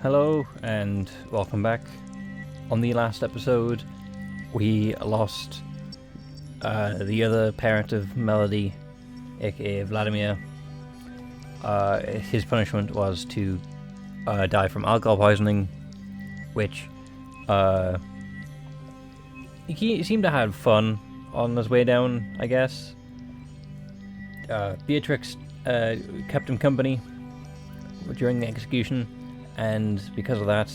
Hello and welcome back. On the last episode, we lost the other parent of Melody, aka Vladimir. His punishment was to die from alcohol poisoning, which he seemed to have fun on his way down, I guess. Beatrix kept him company during the execution, and because of that,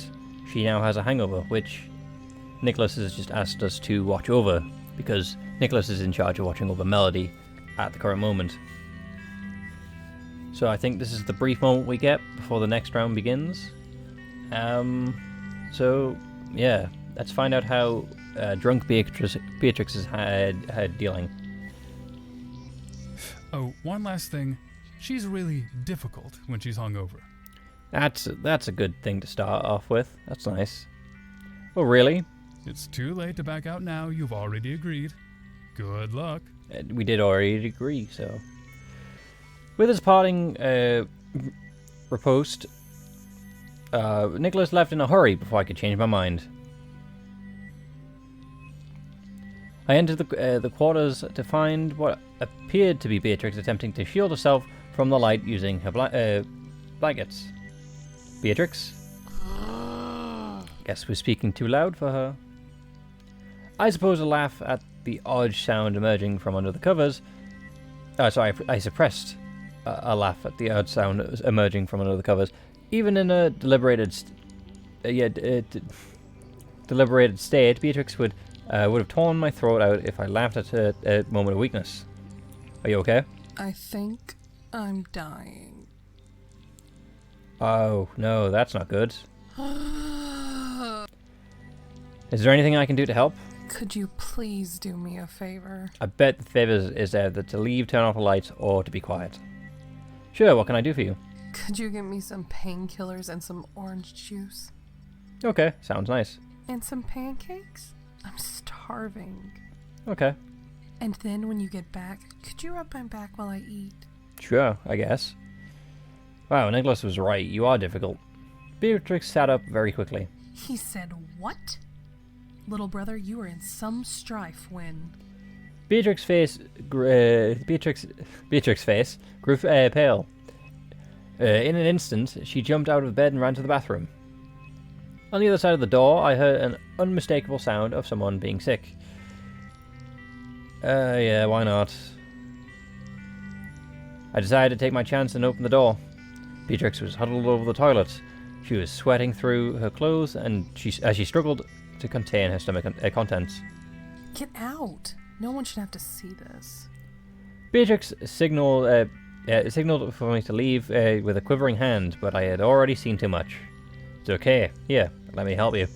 she now has a hangover, which Nicholas has just asked us to watch over, because Nicholas is in charge of watching over Melody at the current moment. So I think this is the brief moment we get before the next round begins. So yeah, let's find out how drunk Beatrix is dealing. Oh, one last thing. She's really difficult when she's hungover. That's a good thing to start off with. That's nice. Oh, really? It's too late to back out now. You've already agreed. Good luck. We did already agree, so. With his parting riposte, Nicholas left in a hurry before I could change my mind. I entered the quarters to find what appeared to be Beatrix attempting to shield herself from the light using her blankets. Beatrix? Guess we're speaking too loud for her. I suppose a laugh at the odd sound emerging from under the covers. I suppressed a laugh at the odd sound emerging from under the covers. Even in a deliberated state, Beatrix would have torn my throat out if I laughed at her moment of weakness. Are you okay? I think I'm dying. Oh, no, that's not good. Is there anything I can do to help? Could you please do me a favor? I bet the favor is either to leave, turn off the lights, or to be quiet. Sure, what can I do for you? Could you get me some painkillers and some orange juice? Okay, sounds nice. And some pancakes? I'm starving. Okay. And then when you get back, could you rub my back while I eat? Sure, I guess. Wow, Nicholas was right. You are difficult. Beatrix sat up very quickly. He said what? Little brother, you were in some strife when... Beatrix's face grew pale. In an instant, she jumped out of bed and ran to the bathroom. On the other side of the door, I heard an unmistakable sound of someone being sick. Yeah, why not? I decided to take my chance and open the door. Beatrix was huddled over the toilet. She was sweating through her clothes, and as she struggled to contain her stomach contents. Get out! No one should have to see this. Beatrix signaled for me to leave with a quivering hand, but I had already seen too much. It's okay. Here, let me help you.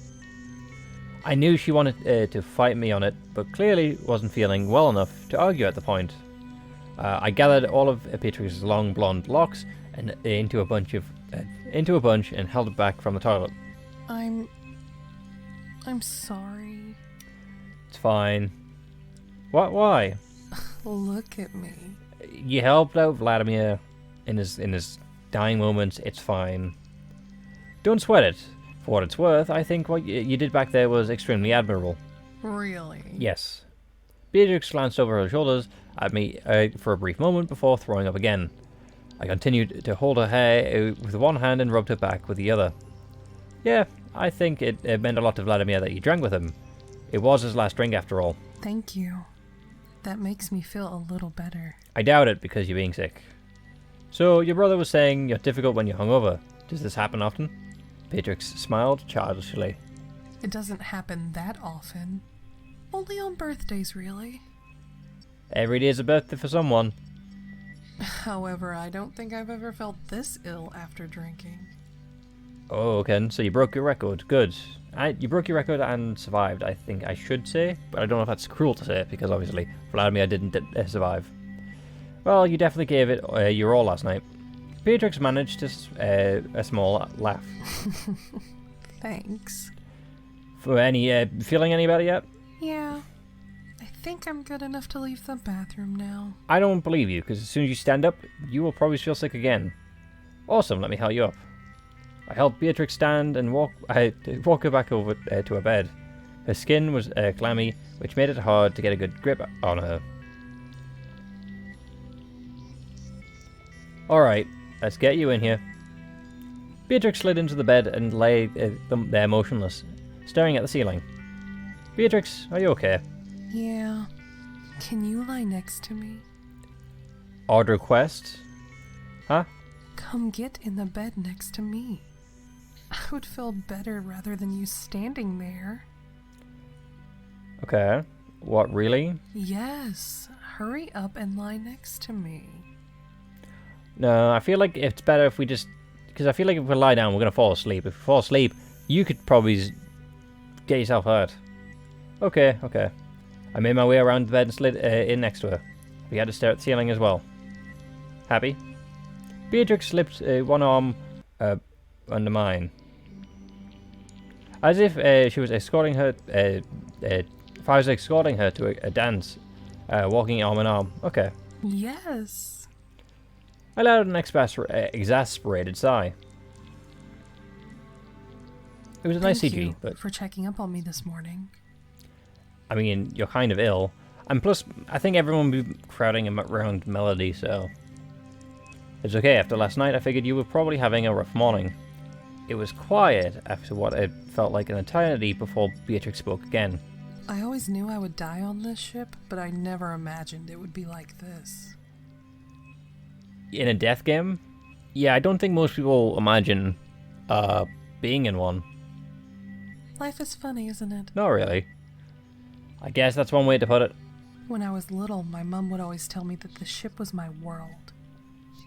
I knew she wanted to fight me on it, but clearly wasn't feeling well enough to argue at the point. I gathered all of Beatrix's long blonde locks and into a bunch and held it back from the toilet. I'm sorry. It's fine. What? Why? Look at me. You helped out Vladimir in his dying moments. It's fine. Don't sweat it. For what it's worth, I think what you did back there was extremely admirable. Really? Yes. Beatrix glanced over her shoulders at me for a brief moment before throwing up again. I continued to hold her hair with one hand and rubbed her back with the other. Yeah, I think it meant a lot to Vladimir that you drank with him. It was his last drink after all. Thank you. That makes me feel a little better. I doubt it because you're being sick. So, your brother was saying you're difficult when you're hungover. Does this happen often? Beatrix smiled childishly. It doesn't happen that often. Only on birthdays, really. Every day is a birthday for someone. However, I don't think I've ever felt this ill after drinking. Oh, okay. So you broke your record. Good. You broke your record and survived, I think I should say. But I don't know if that's cruel to say, because obviously Vladimir didn't survive. Well, you definitely gave it your all last night. Beatrix managed a small laugh. Thanks. For any feeling any better yet? Yeah. I think I'm good enough to leave the bathroom now. I don't believe you, because as soon as you stand up, you will probably feel sick again. Awesome, let me help you up. I helped Beatrix stand and walk her back over to her bed. Her skin was clammy, which made it hard to get a good grip on her. Alright, let's get you in here. Beatrix slid into the bed and lay there motionless, staring at the ceiling. Beatrix, are you okay? Yeah. Can you lie next to me? Odd request? Huh? Come get in the bed next to me. I would feel better rather than you standing there. Okay. What, really? Yes. Hurry up and lie next to me. No, I feel like it's better if we just... Because I feel like if we lie down, we're going to fall asleep. If we fall asleep, you could probably get yourself hurt. Okay. I made my way around the bed and slid in next to her. We had to stare at the ceiling as well. Happy? Beatrix slipped one arm under mine. As if she was escorting her... if I was escorting her to a dance, walking arm in arm. Okay. Yes. I let out an exasperated sigh. It was a nice Thank CG, you but... for checking up on me this morning. I mean, you're kind of ill. And plus, I think everyone will be crowding around Melody, so... It's okay, after last night I figured you were probably having a rough morning. It was quiet after what it felt like an eternity before Beatrix spoke again. I always knew I would die on this ship, but I never imagined it would be like this. In a death game? Yeah, I don't think most people imagine being in one. Life is funny, isn't it? Not really. I guess that's one way to put it. When I was little, my mum would always tell me that the ship was my world.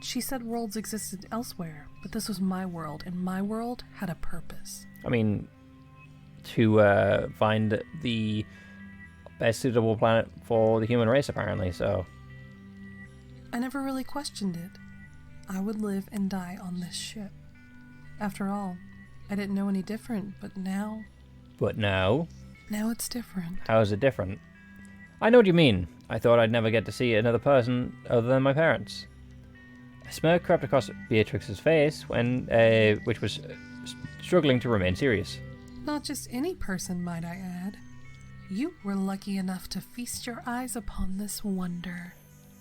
She said worlds existed elsewhere, but this was my world, and my world had a purpose. I mean, to find the best suitable planet for the human race, apparently, so... I never really questioned it. I would live and die on this ship. After all, I didn't know any different, but now... But now? Now it's different. How is it different? I know what you mean. I thought I'd never get to see another person other than my parents. A smirk crept across Beatrix's face, which was struggling to remain serious. Not just any person, might I add. You were lucky enough to feast your eyes upon this wonder.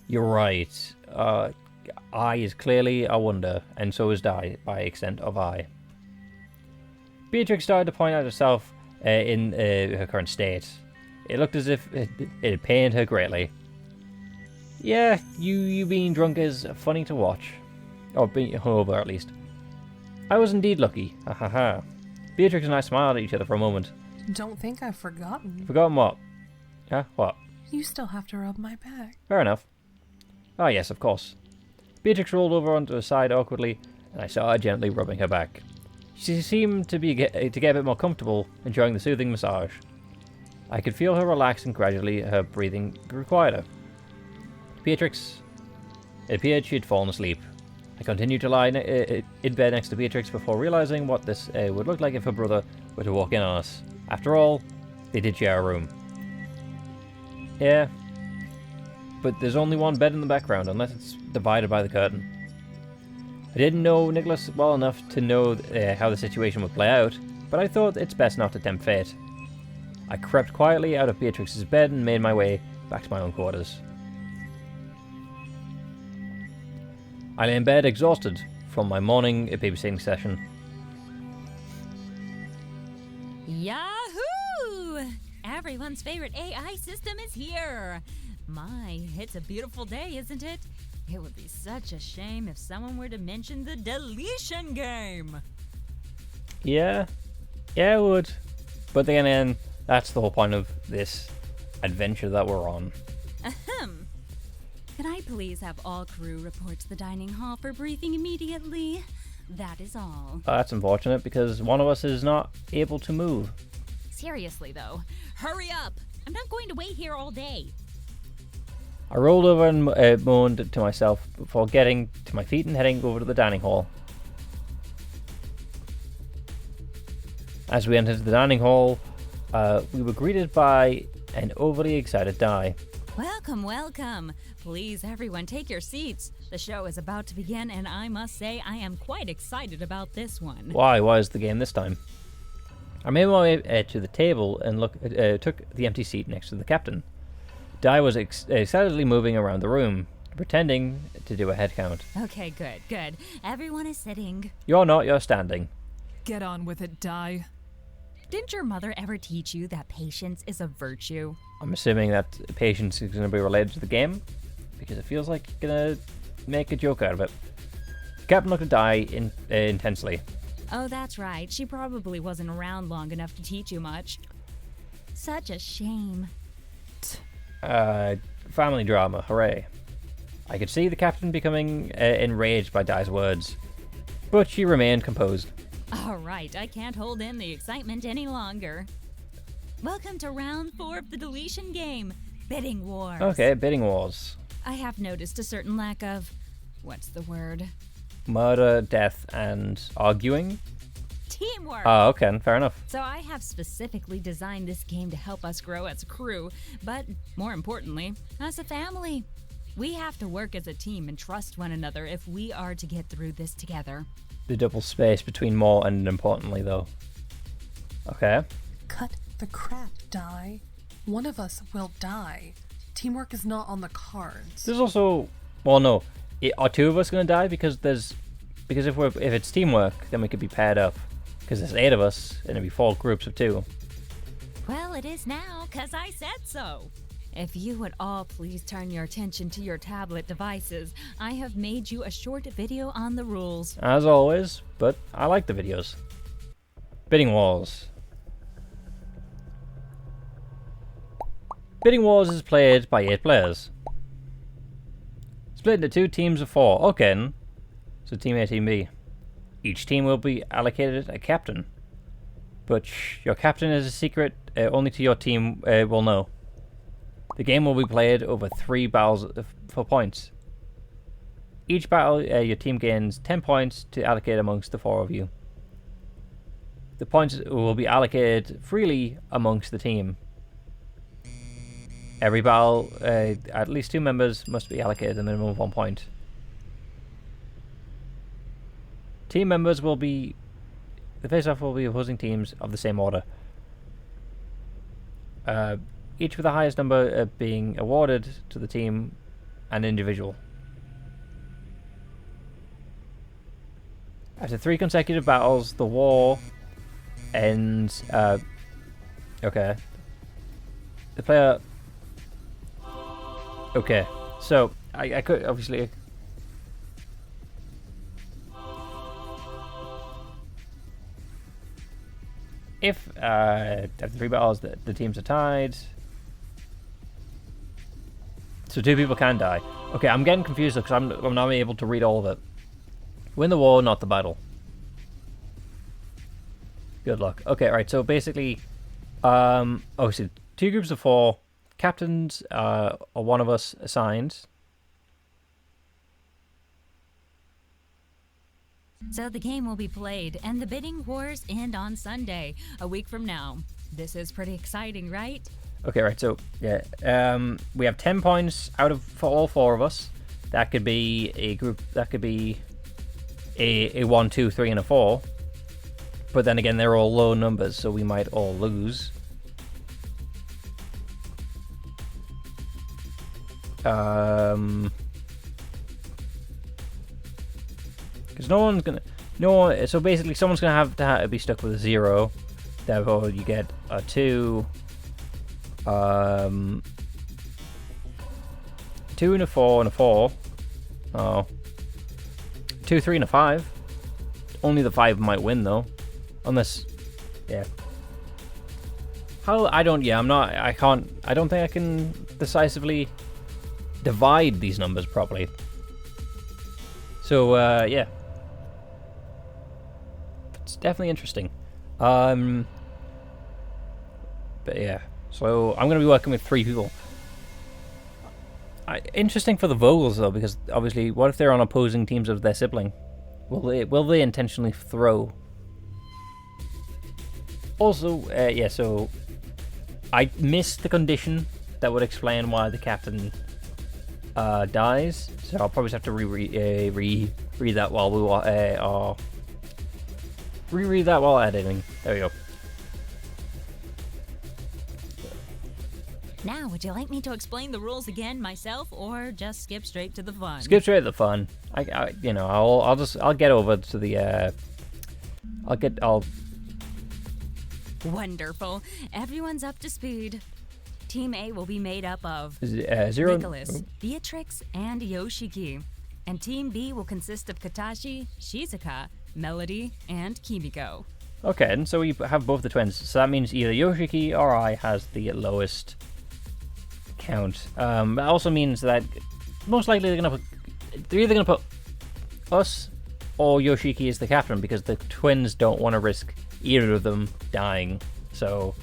You're right. I is clearly a wonder, and so is Di, by extent of I. Beatrix started to point out herself in her current state. It looked as if it pained her greatly. Yeah, you being drunk is funny to watch. Or being hungover, at least. I was indeed lucky. Ha ha ha. Beatrix and I smiled at each other for a moment. Don't think I've forgotten. Forgotten what? Huh? What? You still have to rub my back. Fair enough. Ah, yes, of course. Beatrix rolled over onto her side awkwardly, and I saw her gently rubbing her back. She seemed to get a bit more comfortable, enjoying the soothing massage. I could feel her relax, and gradually her breathing grew quieter. Beatrix... It appeared she had fallen asleep. I continued to lie in bed next to Beatrix before realizing what this would look like if her brother were to walk in on us. After all, they did share a room. Yeah. But there's only one bed in the background, unless it's divided by the curtain. I didn't know Nicholas well enough to know how the situation would play out, but I thought it's best not to tempt fate. I crept quietly out of Beatrix's bed and made my way back to my own quarters. I lay in bed exhausted from my morning babysitting session. Yahoo! Everyone's favorite AI system is here. My, it's a beautiful day, isn't it? It would be such a shame if someone were to mention the Deletion Game. Yeah, it would. But then, that's the whole point of this adventure that we're on. Ahem. Could I please have all crew report to the dining hall for briefing immediately? That is all. That's unfortunate because one of us is not able to move. Seriously, though, hurry up! I'm not going to wait here all day. I rolled over and moaned to myself before getting to my feet and heading over to the dining hall. As we entered the dining hall, we were greeted by an overly excited Di. Welcome, welcome. Please, everyone, take your seats. The show is about to begin, and I must say I am quite excited about this one. Why? Why is the game this time? I made my way to the table and took the empty seat next to the captain. Di was excitedly moving around the room, pretending to do a head count. Okay, good. Everyone is sitting. You're not, you're standing. Get on with it, Di. Didn't your mother ever teach you that patience is a virtue? I'm assuming that patience is going to be related to the game, because it feels like you're going to make a joke out of it. The captain looked at Di intensely. Oh, that's right. She probably wasn't around long enough to teach you much. Such a shame. Family drama, hooray. I could see the captain becoming enraged by Di's words, but she remained composed. All right, I can't hold in the excitement any longer. Welcome to round 4 of the Deletion Game, Bidding Wars. Okay, bidding wars. I have noticed a certain lack of... what's the word? Murder, death, and arguing? Teamwork! Oh, okay, fair enough. So I have specifically designed this game to help us grow as a crew, but more importantly, as a family. We have to work as a team and trust one another if we are to get through this together. The double space between more and importantly, though. Okay. Cut the crap, Di. One of us will die. Teamwork is not on the cards. There's also... Well, no. Are two of us going to die? Because if it's teamwork, then we could be paired up. Because there's 8 of us, and it'd be 4 groups of 2. Well, it is now, 'cause I said so. If you would all please turn your attention to your tablet devices, I have made you a short video on the rules. As always, but I like the videos. Bidding Wars. Bidding Wars is played by 8 players. Split into 2 teams of 4. Okay, so Team A, Team B. Each team will be allocated a captain. But your captain is a secret only to your team will know. The game will be played over 3 battles for points. Each battle, your team gains 10 points to allocate amongst the 4 of you. The points will be allocated freely amongst the team. Every battle, at least 2 members must be allocated a minimum of 1 point. Team members will be... The face-off will be opposing teams of the same order. Each with the highest number being awarded to the team and individual. After 3 consecutive battles, the war ends... okay. The player... Okay, so I could obviously... If after 3 battles the teams are tied, so 2 people can die. Okay, I'm getting confused because I'm not able to read all of it. Win the war, not the battle. Good luck. Okay, right. So basically, so 2 groups of 4. Captains are one of us assigned. So the game will be played, and the bidding wars end on Sunday, a week from now. This is pretty exciting, right? Okay, right. So yeah, we have 10 points for all 4 of us. That could be a group. That could be a 1, 2, 3, and a 4. But then again, they're all low numbers, so we might all lose. Because so basically someone's gonna have to be stuck with a 0. Therefore you get a 2, 2 and a 4 and a 4. Oh, 2, 3 and a 5. Only the 5 might win though, unless, yeah. I don't think I can decisively divide these numbers properly. So yeah, it's definitely interesting. But yeah, so I'm gonna be working with 3 people. Interesting for the Vogels though, because obviously, what if they're on opposing teams of their sibling? Will they intentionally throw? Also, yeah, so I missed the condition that would explain why the captain dies, so I'll probably just have to reread that while we or reread that while editing. There we go. Now, would you like me to explain the rules again myself, or just skip straight to the fun? Skip straight to the fun. I'll get over to the I'll Wonderful. Everyone's up to speed. Team A will be made up of zero. Nicholas, Beatrix, and Yoshiki. And Team B will consist of Katashi, Shizuka, Melody, and Kimiko. Okay, and so we have both the twins. So that means either Yoshiki or I has the lowest count. That also means that most likely they're either gonna put us or Yoshiki as the captain, because the twins don't want to risk either of them dying. So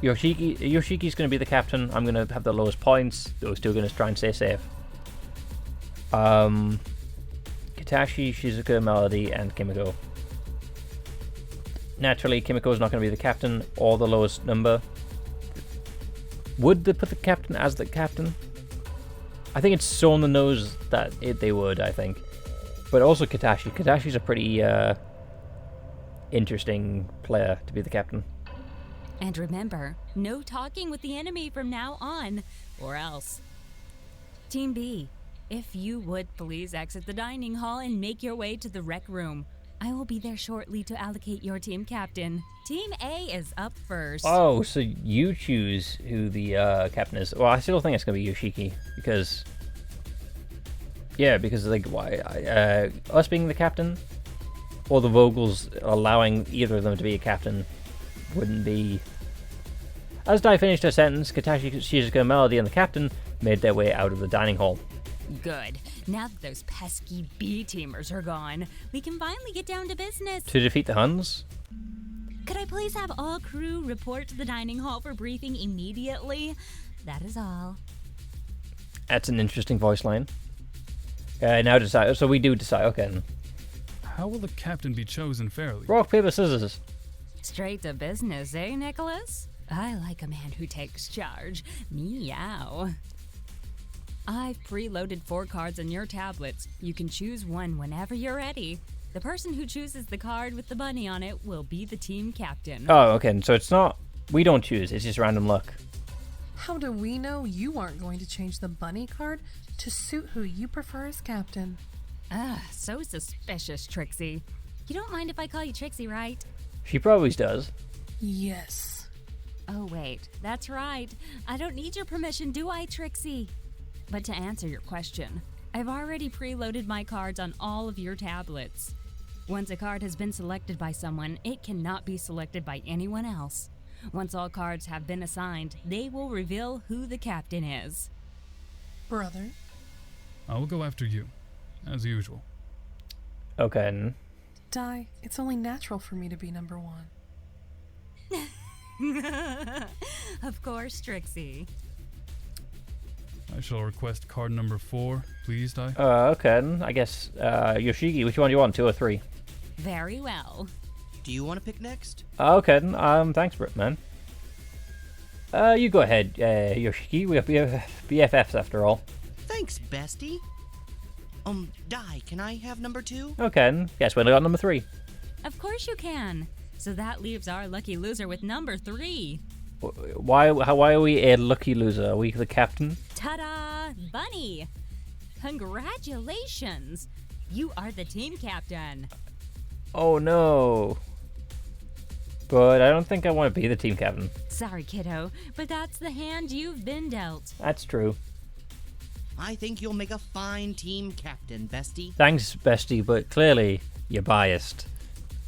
Yoshiki's going to be the captain. I'm going to have the lowest points. Those two are going to try and stay safe. Katashi, Shizuka, Melody, and Kimiko. Naturally, Kimiko's not going to be the captain or the lowest number. Would they put the captain as the captain? I think it's so on the nose that they would, I think. But also Katashi. Katashi's a pretty interesting player to be the captain. And remember, no talking with the enemy from now on, or else. Team B, if you would please exit the dining hall and make your way to the rec room. I will be there shortly to allocate your team captain. Team A is up first. Oh, so you choose who the captain is. Well, I still think it's going to be Yoshiki, because... Yeah, because like, why? Us being the captain, or the Vogels allowing either of them to be a captain, wouldn't be... As Dai finished her sentence, Katashi, Shizuka, Melody, and the captain made their way out of the dining hall. Good. Now that those pesky B-teamers are gone, we can finally get down to business. To defeat the Huns? Could I please have all crew report to the dining hall for briefing immediately? That is all. That's an interesting voice line. Now decide. So we do decide. Okay. How will the captain be chosen fairly? Rock, paper, scissors. Straight to business, eh, Nicholas? I like a man who takes charge. Meow. I've preloaded 4 cards on your tablets. You can choose one whenever you're ready. The person who chooses the card with the bunny on it will be the team captain. Oh, okay. So it's not... We don't choose. It's just random luck. How do we know you aren't going to change the bunny card to suit who you prefer as captain? So suspicious, Trixie. You don't mind if I call you Trixie, right? She probably does. Yes. Oh, wait. That's right. I don't need your permission, do I, Trixie? But to answer your question, I've already preloaded my cards on all of your tablets. Once a card has been selected by someone, it cannot be selected by anyone else. Once all cards have been assigned, they will reveal who the captain is. Brother? I will go after you, as usual. Okay. Dai, it's only natural for me to be number 1. Of course, Trixie. I shall request card number 4, please, Dai. Okay. I guess, Yoshiki, which one do you want, 2 or 3? Very well. Do you want to pick next? Okay. Thanks, man. You go ahead, Yoshiki. We have BFFs after all. Thanks, bestie. Dai, can I have number 2? Okay. Guess when I got number 3. Of course you can. So that leaves our lucky loser with number 3. Why are we a lucky loser? Are we the captain? Ta-da! Bunny! Congratulations! You are the team captain. Oh no. But I don't think I want to be the team captain. Sorry, kiddo, but that's the hand you've been dealt. That's true. I think you'll make a fine team captain, bestie. Thanks, bestie, but clearly you're biased.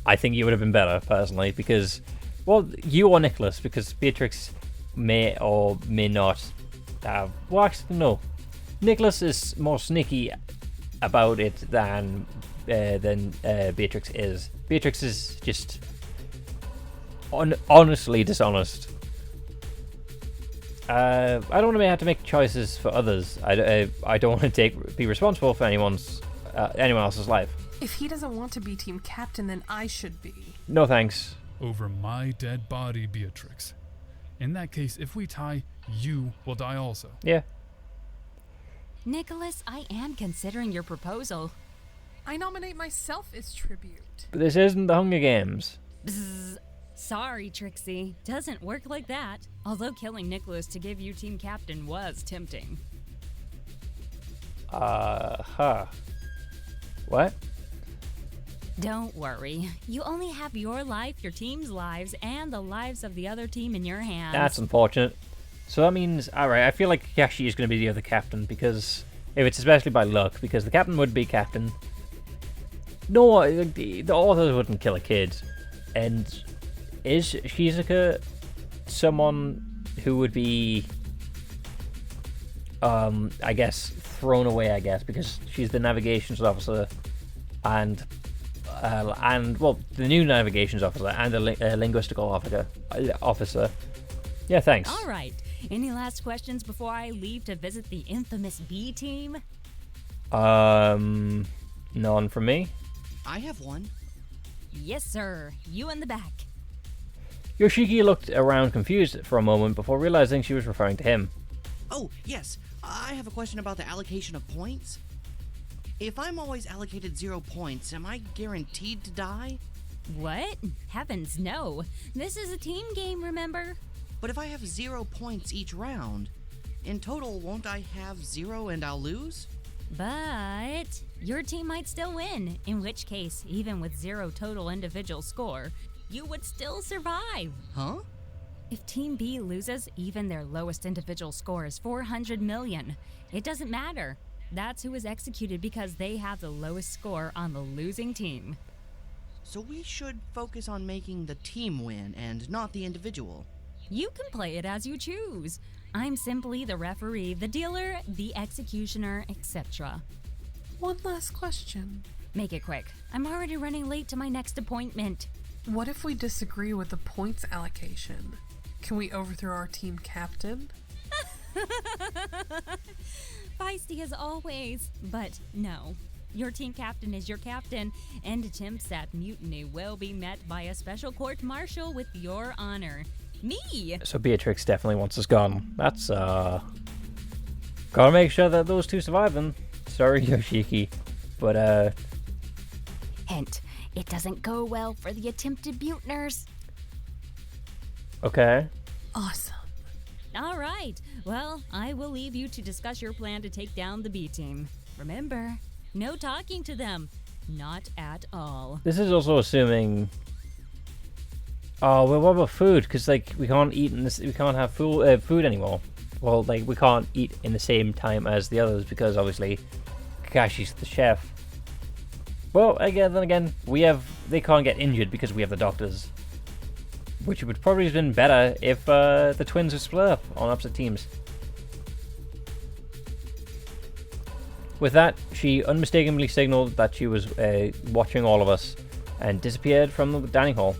I think you would have been better, personally, because... Well, you or Nicholas, because Beatrix may or may not have... Well, actually, no. Nicholas is more sneaky about it than Beatrix is. Beatrix is just honestly dishonest. I don't want to have to make choices for others. I don't want to be responsible for anyone else's life. If he doesn't want to be team captain, then I should be. No thanks. Over my dead body, Beatrix. In that case, if we tie, you will die also. Yeah. Nicholas, I am considering your proposal. I nominate myself as tribute. But this isn't the Hunger Games. Bzz. Sorry, Trixie. Doesn't work like that. Although killing Nicholas to give you team captain was tempting. What? Don't worry. You only have your life, your team's lives, and the lives of the other team in your hands. That's unfortunate. So that means, alright, I feel like Kakashi is going to be the other captain, because if it's especially by luck, because the captain would be captain. No, the authors wouldn't kill a kid. And is Shizuka someone who would be, I guess, thrown away, because she's the navigations officer and well, the new navigations officer and a linguistical officer. Yeah, thanks. All right. Any last questions before I leave to visit the infamous B team? None from me. I have one. Yes, sir. You in the back. Yoshiki looked around confused for a moment before realizing she was referring to him. Oh, yes. I have a question about the allocation of points. If I'm always allocated 0 points, am I guaranteed to die? What? Heavens, no. This is a team game, remember? But if I have 0 points each round, in total, won't I have 0 and I'll lose? But your team might still win, in which case, even with 0 total individual score, you would still survive. Huh? If Team B loses, even their lowest individual score is 400 million. It doesn't matter. That's who is executed because they have the lowest score on the losing team. So we should focus on making the team win and not the individual. You can play it as you choose. I'm simply the referee, the dealer, the executioner, etc. One last question. Make it quick. I'm already running late to my next appointment. What if we disagree with the points allocation? Can we overthrow our team captain? Feisty as always, but no. Your team captain is your captain, and attempts at mutiny will be met by a special court-martial with your honor. Me! So Beatrix definitely wants us gone. That's, gotta make sure that those two survive then. Sorry, Yoshiki. But, Hint, it doesn't go well for the attempted mutineers. okay. Awesome. All right. Well, I will leave you to discuss your plan to take down the B team. Remember, no talking to them. Not at all. This is also assuming... Oh, well, what about food? Because, like, we can't eat in this... We can't have food anymore. Well, like, we can't eat in the same time as the others because, obviously, Kakashi's the chef. Well, then again, they can't get injured because we have the doctors. Which would probably have been better if the twins were split up on opposite teams. With that, she unmistakably signaled that she was watching all of us and disappeared from the dining hall.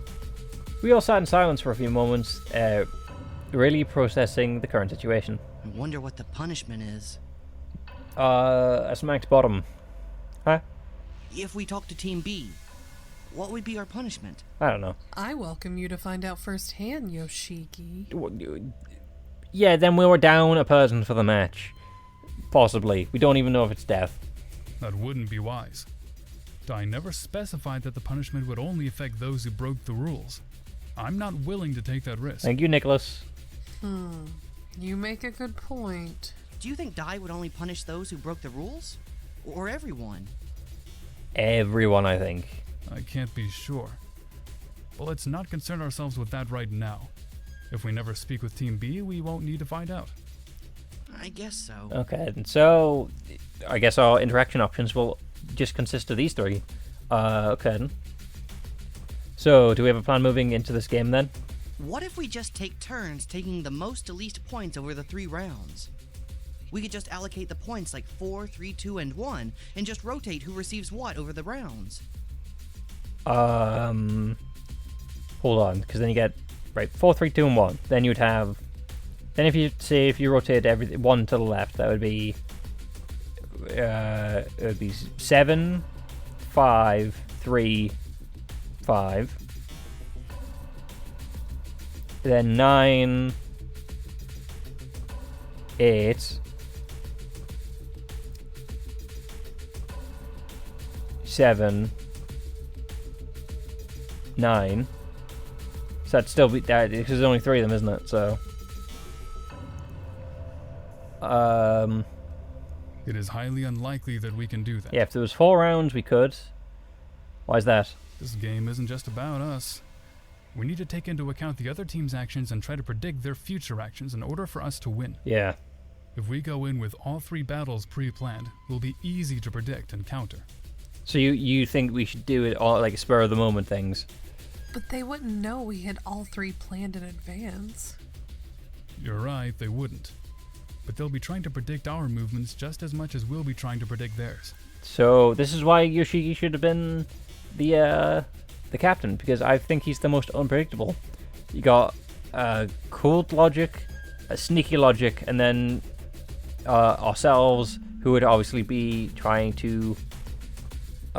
We all sat in silence for a few moments, really processing the current situation. I wonder what the punishment is. A smacked bottom. Huh? If we talk to Team B, what would be our punishment? I don't know. I welcome you to find out firsthand, Yoshiki. Yeah, then we were down a person for the match. Possibly. We don't even know if it's death. That wouldn't be wise. Dai never specified that the punishment would only affect those who broke the rules. I'm not willing to take that risk. Thank you, Nicholas. You make a good point. Do you think Dai would only punish those who broke the rules? Or everyone? Everyone, I think. I can't be sure. But let's not concern ourselves with that right now. If we never speak with Team B, we won't need to find out. I guess so. Okay, and so I guess our interaction options will just consist of these three. Okay then. So, do we have a plan moving into this game then? What if we just take turns taking the most to least points over the 3 rounds? We could just allocate the points like 4, 3, 2, and 1, and just rotate who receives what over the rounds. Hold on, because then you get, right, 4, 3, 2, and 1. Then you'd have, then if you rotate one to the left, that would be, it would be 7, 5, 3, 5. Then 9, 8, 7, 9. So that'd still be that because there's only 3 of them, isn't it? So, It is highly unlikely that we can do that. yeah, if there was 4 rounds, we could. Why is that? This game isn't just about us. We need to take into account the other team's actions and try to predict their future actions in order for us to win. Yeah. If we go in with all 3 battles pre-planned, we'll be easy to predict and counter. So you think we should do it all like spur of the moment things? But they wouldn't know we had all 3 planned in advance. You're right, they wouldn't. But they'll be trying to predict our movements just as much as we'll be trying to predict theirs. So this is why Yoshiki should have been the captain, because I think he's the most unpredictable. You got cold logic, a sneaky logic, and then ourselves, who would obviously be trying to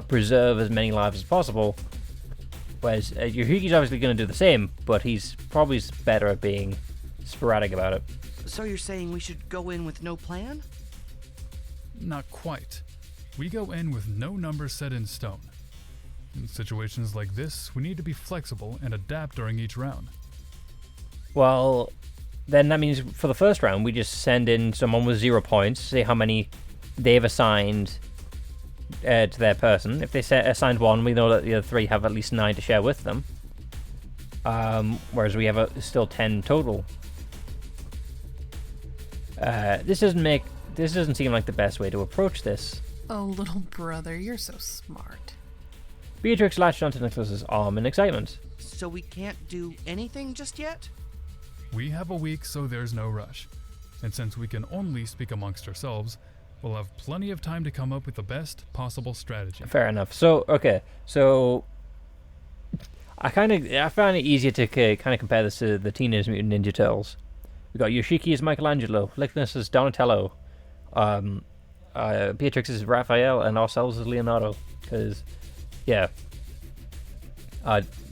preserve as many lives as possible. Whereas Yoshiki's obviously going to do the same, but he's probably better at being sporadic about it. So you're saying we should go in with no plan? Not quite. We go in with no numbers set in stone. In situations like this, we need to be flexible and adapt during each round. Well, then that means for the first round, we just send in someone with 0 points, see how many they've assigned to their person. If they assigned 1, we know that the other 3 have at least 9 to share with them. Whereas we have still 10 total. This doesn't seem like the best way to approach this. Oh, little brother, you're so smart. Beatrix latched onto Nicholas's arm in excitement. So we can't do anything just yet? We have a week, so there's no rush. And since we can only speak amongst ourselves, we'll have plenty of time to come up with the best possible strategy. Fair enough. So, okay. So, I found it easier to kind of compare this to the Teenage Mutant Ninja Turtles. We got Yoshiki as Michelangelo, Nicholas as Donatello, Beatrix as Raphael, and ourselves as Leonardo. Because, yeah,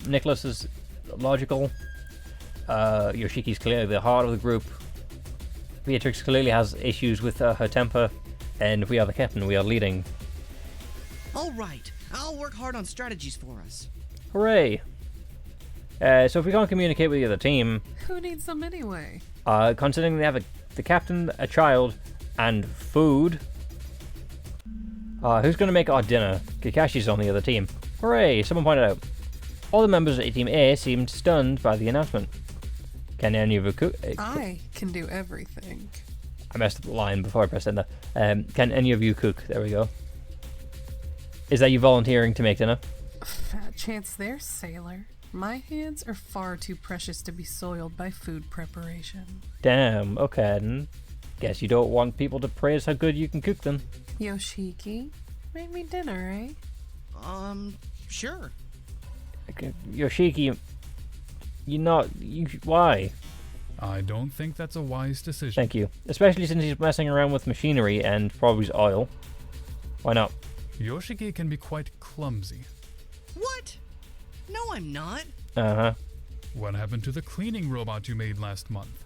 Nicholas is logical. Yoshiki's clearly the heart of the group. Beatrix clearly has issues with her temper, and we are the captain. We are leading. All right, I'll work hard on strategies for us. Hooray! So if we can't communicate with the other team, Who needs them anyway? considering they have the captain, a child, and food, who's going to make our dinner? Kakashi's on the other team. Hooray! Someone pointed out. All the members of Team A seemed stunned by the announcement. Can any of you cook? I can do everything. I messed up the line before I pressed enter. Can any of you cook? There we go. Is that you volunteering to make dinner? Fat chance there, sailor. My hands are far too precious to be soiled by food preparation. Damn, okay then. Guess you don't want people to praise how good you can cook them. Yoshiki, make me dinner, eh? Sure. Okay, Yoshiki, why? I don't think that's a wise decision. Thank you. Especially since he's messing around with machinery and probably oil. Why not? Yoshiki can be quite clumsy. What? No, I'm not. Uh-huh. What happened to the cleaning robot you made last month?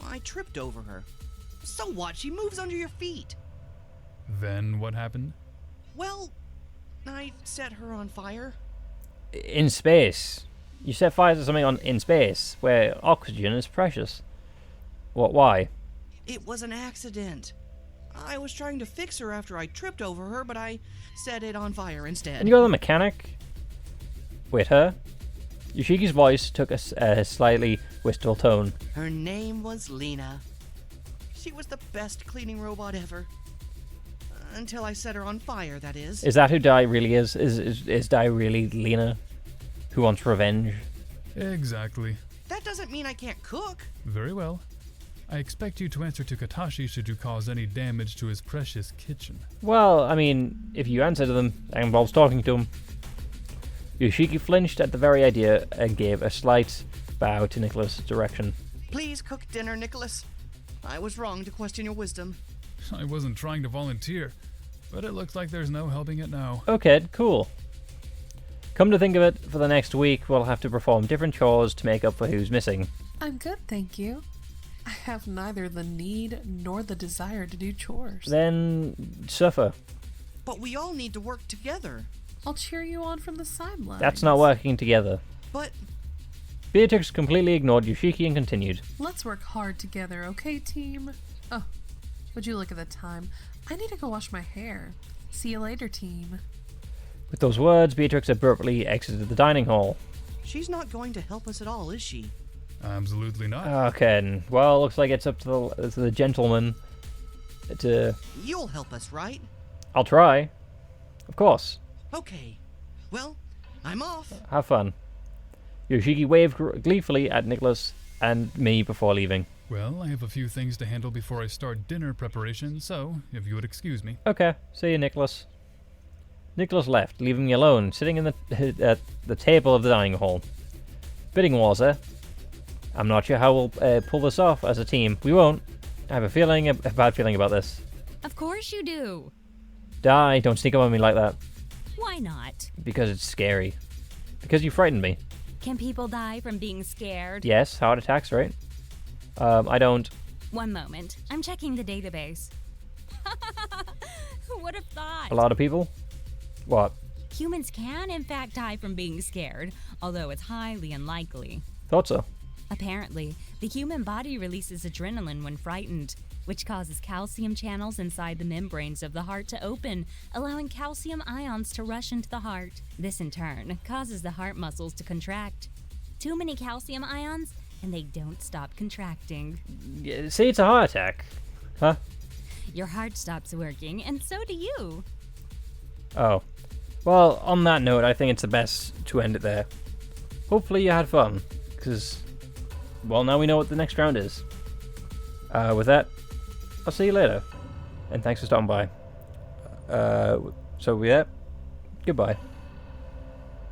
I tripped over her. So what? She moves under your feet. Then what happened? Well, I set her on fire. In space. You set fire to something in space, where oxygen is precious. Why? It was an accident. I was trying to fix her after I tripped over her, but I set it on fire instead. And you're the mechanic? With her? Yoshiki's voice took a slightly wistful tone. Her name was Lena. She was the best cleaning robot ever. Until I set her on fire, that is. Is that who Dai really is? Is Dai really Lena? Who wants revenge? Exactly. That doesn't mean I can't cook. Very well. I expect you to answer to Katashi should you cause any damage to his precious kitchen. Well, I mean, if you answer to them, that involves talking to him. Yoshiki flinched at the very idea and gave a slight bow to Nicholas' direction. Please cook dinner, Nicholas. I was wrong to question your wisdom. I wasn't trying to volunteer, but it looks like there's no helping it now. Okay, cool. Come to think of it, for the next week we'll have to perform different chores to make up for who's missing. I'm good, thank you. I have neither the need nor the desire to do chores. Then suffer. But we all need to work together. I'll cheer you on from the sidelines. That's not working together. But Beatrix completely ignored Yoshiki and continued. Let's work hard together, okay, team? Oh, would you look at the time? I need to go wash my hair. See you later, team. With those words, Beatrix abruptly exited the dining hall. she's not going to help us at all, is she? Absolutely not. Okay, well, looks like it's up to the gentleman to... You'll help us, right? I'll try. Of course. Okay. Well, I'm off. Have fun. Yoshiki waved gleefully at Nicholas and me before leaving. Well, I have a few things to handle before I start dinner preparation, so if you would excuse me. Okay, see you, Nicholas. Nicholas left, leaving me alone, sitting in at the table of the dining hall. Bidding wars, eh? I'm not sure how we'll pull this off as a team. We won't. I have a bad feeling about this. Of course you do. Die, don't sneak up on me like that. Why not? Because it's scary. Because you frightened me. Can people die from being scared? Yes, heart attacks, right? I don't... One moment. I'm checking the database. Who would have thought? A lot of people? What? Humans can, in fact, die from being scared, although it's highly unlikely. Thought so. Apparently, the human body releases adrenaline when frightened, which causes calcium channels inside the membranes of the heart to open, allowing calcium ions to rush into the heart. This, in turn, causes the heart muscles to contract. Too many calcium ions, and they don't stop contracting. Yeah, see, it's a heart attack. Huh? Your heart stops working, and so do you. Oh. Well, on that note, I think it's the best to end it there. Hopefully you had fun, because, well, now we know what the next round is. With that, I'll see you later. And thanks for stopping by. So, yeah, goodbye.